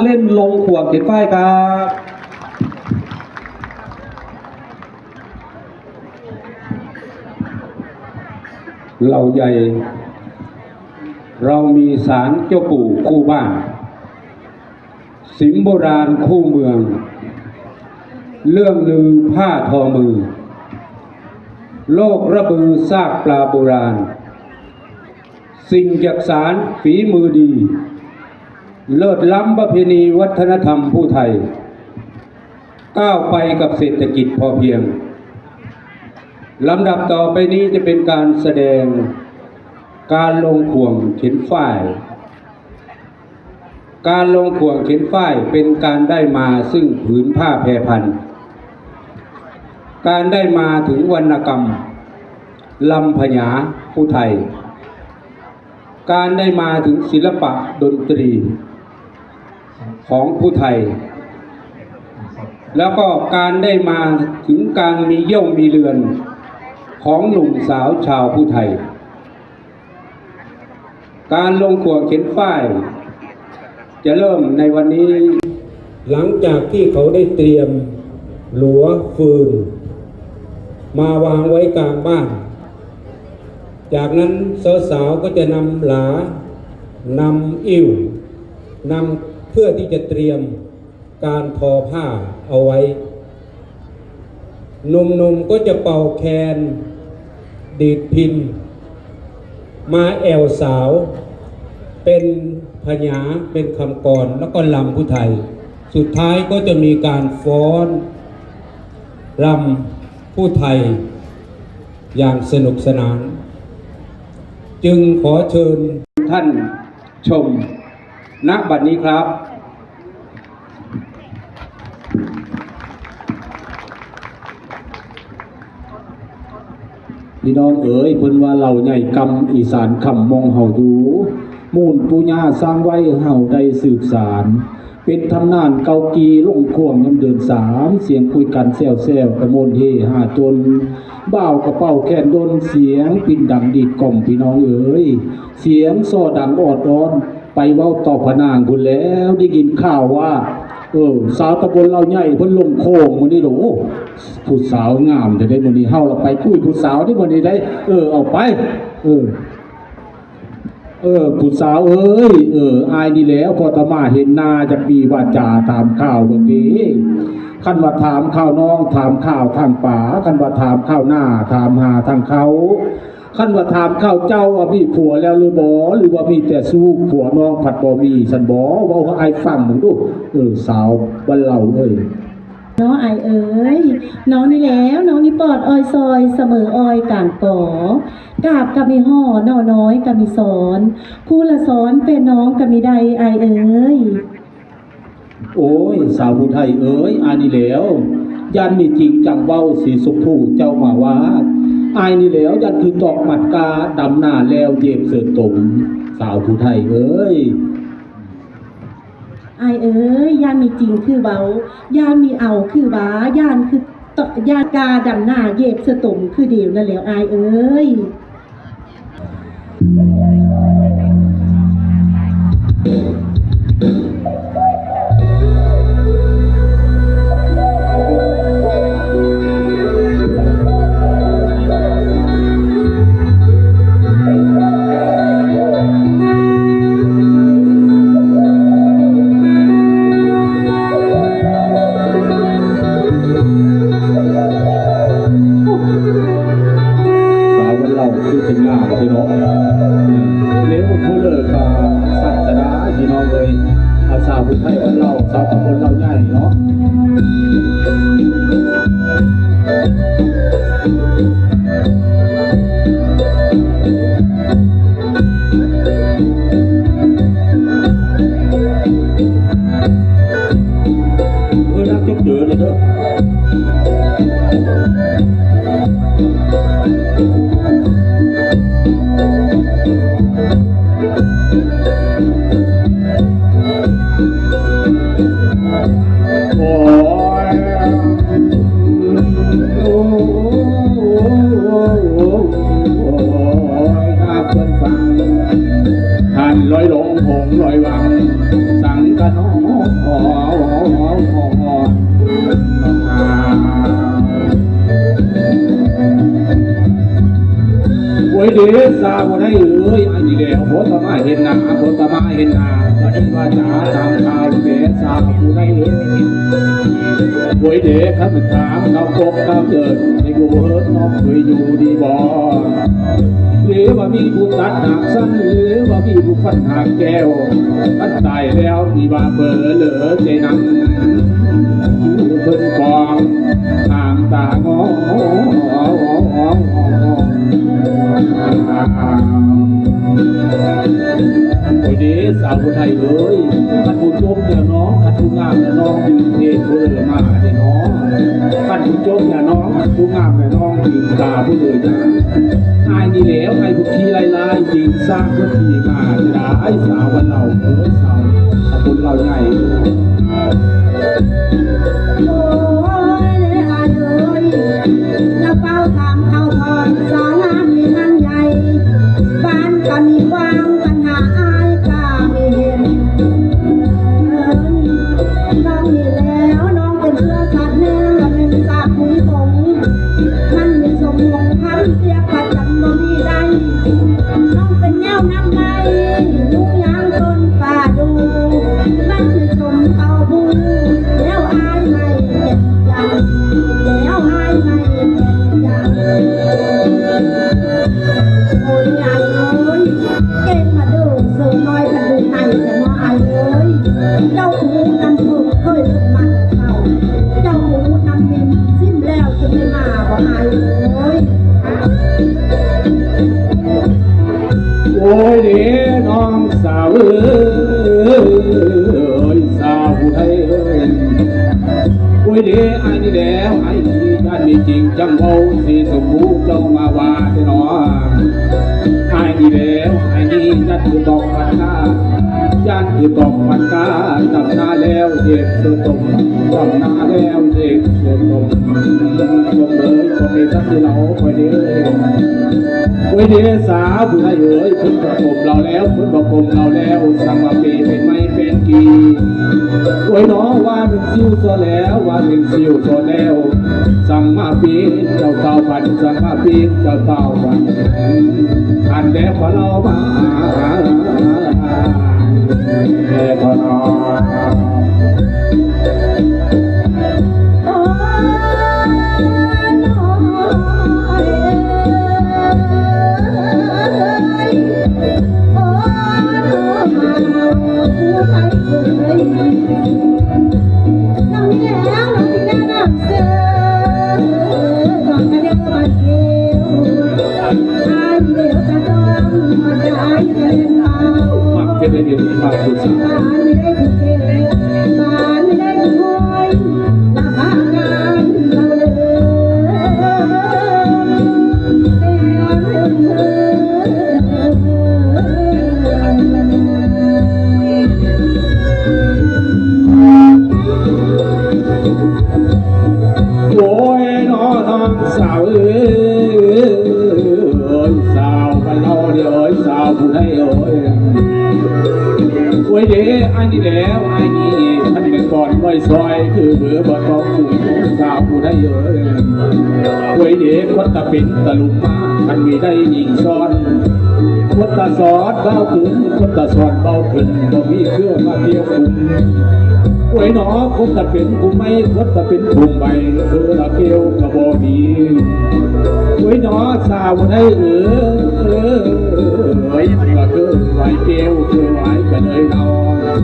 เล่นลงขวงเขียนป้ายครับเราใหญ่เรามีศาลเจ้าปู่คู่บ้านสิมโบราณคู่เมืองเรื่องลือผ้าทอมือโลกระบือซากปลาโบราณสิ่งจักสารฝีมือดีเลิศล้ำประเพณีวัฒนธรรมผู้ไทยก้าวไปกับเศรษฐกิจพอเพียงลำดับต่อไปนี้จะเป็นการแสดงการลงข่วงเข็นฝ้ายการลงข่วงเข็นฝ้ายเป็นการได้มาซึ่งผืนผ้าแพรพันการได้มาถึงวรรณกรรมลำพญาผู้ไทยการได้มาถึงศิลปะดนตรีของผู้ไทยแล้วก็การได้มาถึงการมีเยี่ยวมีเรือนของหนุ่มสาวชาวผู้ไทยการลงข่วงเข็นฝ้ายจะเริ่มในวันนี้หลังจากที่เขาได้เตรียมหลัวฟืนมาวางไว้กลางบ้านจากนั้นสาวๆก็จะนำหลานำอิ่วนำเพื่อที่จะเตรียมการทอผ้าเอาไว้หนุ่มๆก็จะเป่าแคนดีดพิณมาแอวสาวเป็นพญาเป็นคำกรแล้วก็ลำผู้ไทยสุดท้ายก็จะมีการฟ้อนรำผู้ไทยอย่างสนุกสนานจึงขอเชิญท่านชมณบัดนี้ครับพี่น้องเอ๋ยเพิ่นว่าเราใหญ่กำอีสานคำมองเฮาดูมูลปุญญาสร้างไว้เฮาได้สืบสารเป็นทำนานเกากีลงข่วงยำเดินสามเสียงคุยกันแซวๆกระมวลเฮหาจนบ่าวกระเป๋าแคนดนเสียงปิ่นดังดีดกล่อมพี่น้องเอ๋ยเสียงโซ่ดังออดร้อนไปเว้าต่อพนางคุณแล้วได้ยินข่าวว่าสาวตะบนเราใหญ่เพิ่นลงโค้งมื้อนี้โหผู้สาวงามจะได้มื้อนี้เฮาเราไปคุยผู้สาวได้มื้อนี้ได้เอาไปผู้สาวเอ้ยอายนี่แล้วพอตมาเห็นหน้าจะปีว่าจาตามข่าวเมื่อกี้คันว่าถามข้าวน้องถามข้าวทางป่าคันว่าถามข้าวหน้าถามหาทางเขาคันว่าถามข้าวเจ้าว่ามีผัวแล้วหรือบ่หรือว่ามีแต่สู้ผัวน้องผัดบ่มีสันบ่เว้าให้ฟังมึงดูสาวบ้านเราเอ้ยน้องไอเอ๋ยน้องนี่แล้วน้องนี่ปอดออยซอยเสมอออยกางก่อกาบกะมีห่อน้อน้อยกะมีสอนคู่ละสอนเป็นน้องกะมีใดไอเอ๋ยโอ้ยสาวผู้ไทยเอ๋ยอายนี่แล้วยันมีจริงจังเว้าสีสุขผู้เจ้ามาว่าอายนี่แล้วยันคือตอกหมัดกาดำหน้าแล้วเย็บเสือตมสาวผู้ไทยเอ๋ยไอเอ๋ยย่านมีจริงคือเบาย่านมีเอาคือบ้าย่านคือย่านกาดำหน้าเย็บเสือตมคือเดียวนั่นแล้วไอเอ๋ยสาวผู้ไทยวันเราสาวตำบลเราใหญ่เนาะนักจบเดือดเลยเด้อ หอโอ้ยเดชาวันให้เอ้ยอันนี้เดียวโบตมาเห็นนาโบตมาเห็นนาจะได้ว่าจ๋าทำข่าวเดชาผู้ให้เอ้ยโอ้ยเดชครับถามเขาพบเขาเกิดในกูเอิร์ธน้องเคยอยู่ดีบ่หรือว่ามีผู้ตัดหนักสั้นหรือว่ามีผู้ฟันหางแก้วมันตายแล้วมีว่าเบอร์เหลือใจนั้นเพิ่นกองตามตางอโอ้ยเดสาวไทยเอ้ยขันผู้จบเนี่ยน้องขันผู้งามเนี่ยน้องยืนเทศผู้เลือมาเนี่ยน้องขันผู้จบเนี่ยน้องขันผู้งามเนี่ยน้องยืนตาผู้เลือนะอายนี่แล้วไอ้ผู้ขี้ไล่ไล่ยิงสร้างผู้ขี้มาจะได้สาววันเราเอ้ยสาวขอบคุณเราใหญ่โอ้ยเด้อเอ้ยแล้วเฝ้าถามเข้าทอนสาวงามนี่มันใหญ่บ้านก็มีกว้างปัญหาอายก็มีเห็นน้องนี่แล้วน้องเป็นเสื้อสัตว์เนื้อเป็นสาคุยสงมันมีสมวงพันเสียขัดจันบ่มีได้น้องเป็นแนวน้ำไหลลูกยางต้นป่าดูมันมีสมเอาบูแล้วอายไม่เห็นยังแล้วอายไม่เห็นยังโอ้ยยังเอ้ยเก่งมาดูสื่อน้อยพันดูในแต่ว่าอายเอ้ยเจ้าหูนันถูกเคยลุกมาแต่เท่าเจ้าหูนำบินสิ้นแล้วจะไม่มาบ่อายเอ้ยโอ้ยเด้น้องสาวเอ้ยสาวผู้ไทยเอ้ยโอ้ยเด้ไอ้นี่แล้วไอ้นี่ท่านมีจริงจังเบาสีสมบูรณ์เจ้ามาว่าเด้อน้องไอ้นี่แล้วไอ้นี่ยัดคือตอกพันกายัดคือตอกพันกาจำหน้าแล้วเจ็บเสือตมจำหน้าแล้วเจ็บเสือตมจงเลยก็มีทักที่เราไปเด้อโอ้ยเดสาผู้ไทยเอ๋ยพึ่งประกบเราแล้วพึ่งประกบเราแล้วสังมาปีเป็นไม่เป็นกีโอ้ยน้องว่าเป็นซิวโซแล้วว่าเป็นซิวโซแล้วสังมาปีเจ้าเต่าพันสังมาปีเจ้าเต่าพันอันเด็กพอเรามาเด็กพอเราโอ้ยน้อยโอ้ยผู้ไทยเอ้ยน้องนี่แล้วน้องที่น่ารักเสือก่อนจะเรียกว่าเกลียวอายเดียวจะต้องมาได้เรียนเรามักจะได้เดียวมากที่สุดบ้านไม่ได้ถูกเกลียวบ้านไม่ได้ถูกคอยลาพากันเราเลยโอ้ยน้องสาวเอ้ยสาวบ้านเราเดี๋ยวเอ้ยสาวผู้ไทยเอ้ยโอ้ยเด้ไอ้นี่แล้วไอ้นี่ท่านเป็นก่อนไว้ซอยคือเบื่อบ่ต้องคุยสาวผู้ไทยเอ้ยโอ้ยเด้คนตะเป็นตะลุมมาท่านมีได้ยิงซ้อนคนตะสอนเบาขึ้นคนตะสอนเบาขึ้นบ่มีเครื่องมาเที่ยวคุมโอ้ยหนอคนตะเป็นกุมไม่คนตะเป็นกุมใบละเกลียวกระบอกมีโอ้ยหนอสาวได้เอ้ยว่าคือไหวเกลียวคือไหวกันเลยนอน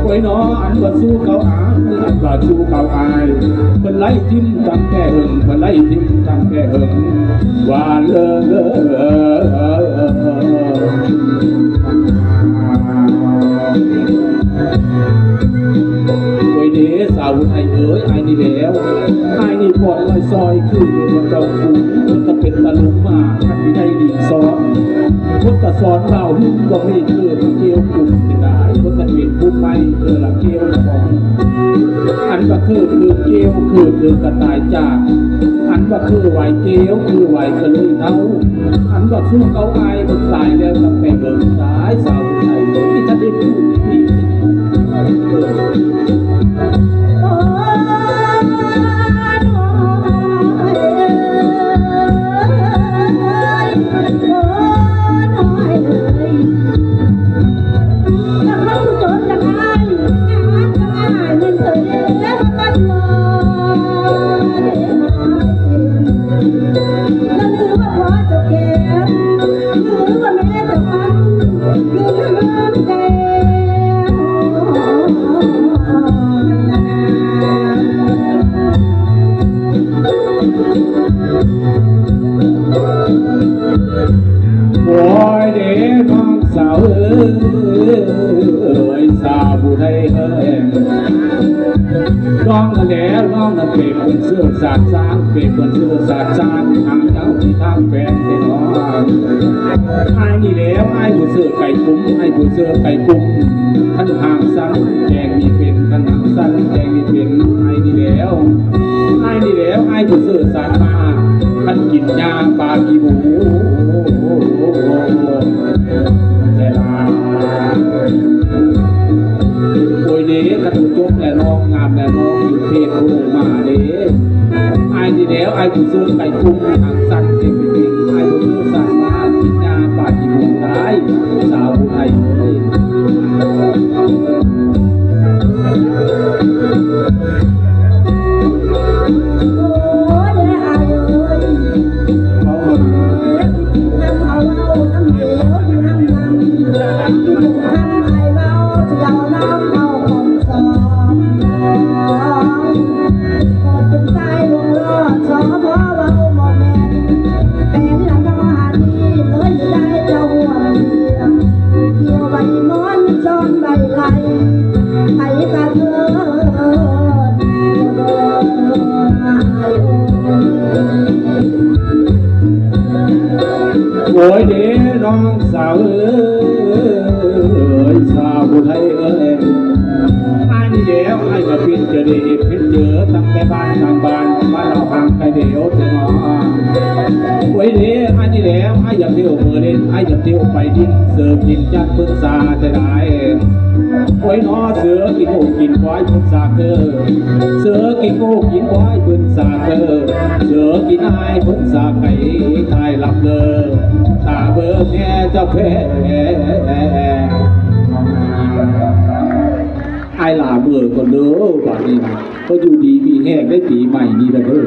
โอ้ยหนออันว่าสู้เก่าอาอันว่าสู้เก่าอายเป็นไล่ทิมจังแก่หึงเป็นไล่ทิมจังแก่หึงว่าโอ้ยเดสาวไทยเอ๋ยไอ้นี่แล้วไอ้นี่ปอดลอยซอยคือมันเจ้าคูมันจะเป็นตะลุกมาท่านที่ได้ดีซ้อนคนตะสอนเราหึ่งก็ไม่เกิดเกี่ยวกลุ่มที่ได้คนตะเป็นผู้ไม่ละเกี่ยวของอันก็คือเกี่ยวคือกระต่ายจากอันก็คือไหวเกี่ยวคือไหวกระเลยเท้าอันก็สู้เขาอายมันตายแล้วตั้งแต่เบิกสายสาวไทยที่ท่านได้พูดที่ โอ้น้อยเอ้ยโอ้น้อยเอ้ยถ้าเขาจนจะได้เงินเคยแล้วกันเลยนั่นคือว่าพอจะเก็บหรือว่าแม่จะฟังคือน้ำใจ โอ้ยเด็กน้องสาวเอ้ยสาวผู้ใดเอ้ยน้องนั่นแหละน้องนั่นเป็นคนเสื้อสาดสางเป็นคนเสื้อสาดสางทางเจ้าที่ทางแฟนที่น้องไอ้นี่แล้วไอ้ผู้เสื้อไก่กุ้มไอ้ผู้เสื้อไก่กุ้มท่านห่างสังแจงมีเป็นท่านห่างสังแจงมีเป็นไอ้นี่แล้วไอ้นี่แล้วไอ้ผู้เสื้อสาดมาท่านกินยาปลากีบูแต่ลาโอ้ยเด็กกระตุ้นจบและร้องงามและร้องอยู่เพลงโอ้มาเด็กไอ้นี่แล้วไอ้ผู้เสื้อไก่กุ้งห่างสังเต็มไปเป็นไอ้ผู้เสื้อสาดมากินยาปลากีบูได้สาวผู้ไทยเลย โอ้ยอายเอ้ยน้ำเอาเล่าน้ำเหลวอยู่น้ำมันที่ถูกทำไอ้เมาจะเอาน้ำเอาของสองกอดเป็นใจวงรอดสอพอเบาหมดแม่เป็นละนอหาดีเลยอยู่ได้เจ้าห่วงเกี่ยวใบมอนซ้อนใบไหลไอ้กะเถิด โอ้ยเด้น้องสาวเอ้ยสาวผู้ไทยเอ้ยไอ้นี่เดียวไอ้ก็พิจารณาพิจารณาตั้งแต่บ้านต่างบ้านบ้านเราห่างไกลเดียวแต่น้องโอ้ยเด้ไอ้นี่เดียวไอ้อยากเที่ยวเมื่อเล่นไอ้อยากเที่ยวไปดินเสิร์ฟกินจัดปรึกษาจะได้โอ้ยน้อเสือกินโง่กินควายพึ่งสาเกอเสือกินโง่กินควายพึ่งสาเกอเสือกินไอ้พึ่งสาไก่ตายหลับเลยตาเบอร์แง่เจ้าเพไอ้หลาเบื่อก่อนเด้อป่านนี้นะก็อยู่ดีมีแห้งได้ปีใหม่นี่ละเด้อ